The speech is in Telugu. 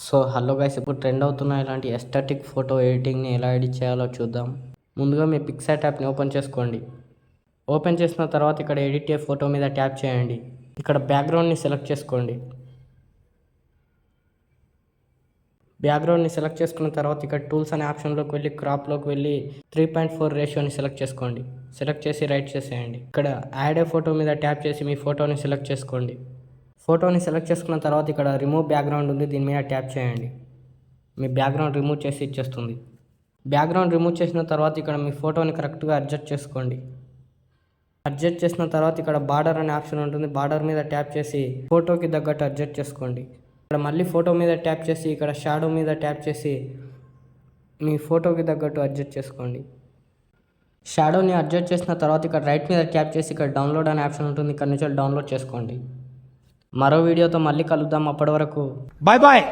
సో హలో గైస్, ఇప్పుడు ట్రెండ్ అవుతున్న ఇలాంటి ఎస్థెటిక్ ఫోటో ఎడిటింగ్ని ఎలా ఎడిట్ చేయాలో చూద్దాం. ముందుగా మీ పిక్సార్ట్ యాప్ని ఓపెన్ చేసుకోండి. ఓపెన్ చేసిన తర్వాత ఇక్కడ ఎడిట్ ఏ ఫోటో మీద ట్యాప్ చేయండి. ఇక్కడ బ్యాక్గ్రౌండ్ని సెలెక్ట్ చేసుకోండి. బ్యాక్గ్రౌండ్ని సెలెక్ట్ చేసుకున్న తర్వాత ఇక్కడ టూల్స్ అనే ఆప్షన్లోకి వెళ్ళి క్రాప్లోకి వెళ్ళి 3:4 రేషియోని సెలెక్ట్ చేసుకోండి. సెలెక్ట్ చేసి రైట్ చేసేయండి. ఇక్కడ యాడ్ ఏ ఫోటో మీద ట్యాప్ చేసి మీ ఫోటోని సెలెక్ట్ చేసుకోండి. ఫోటోని సెలెక్ట్ చేసుకున్న తర్వాత ఇక్కడ రిమూవ్ బ్యాక్గ్రౌండ్ ఉంది, దీని మీద ట్యాప్ చేయండి. మీ బ్యాక్గ్రౌండ్ రిమూవ్ చేసి ఇచ్చేస్తుంది. బ్యాక్గ్రౌండ్ రిమూవ్ చేసిన తర్వాత ఇక్కడ మీ ఫోటోని కరెక్ట్గా అడ్జస్ట్ చేసుకోండి. అడ్జస్ట్ చేసిన తర్వాత ఇక్కడ బార్డర్ అనే ఆప్షన్ ఉంటుంది, బార్డర్ మీద ట్యాప్ చేసి ఫోటోకి తగ్గట్టు అడ్జస్ట్ చేసుకోండి. ఇక్కడ మళ్ళీ ఫోటో మీద ట్యాప్ చేసి ఇక్కడ షాడో మీద ట్యాప్ చేసి మీ ఫోటోకి తగ్గట్టు అడ్జస్ట్ చేసుకోండి. షాడోని అడ్జస్ట్ చేసిన తర్వాత ఇక్కడ రైట్ మీద ట్యాప్ చేసి ఇక్కడ డౌన్లోడ్ అనే ఆప్షన్ ఉంటుంది, ఇక్కడ నుంచి డౌన్లోడ్ చేసుకోండి. మరో వీడియోతో మళ్ళీ కలుద్దాం. అప్పటి వరకు బాయ్ బాయ్.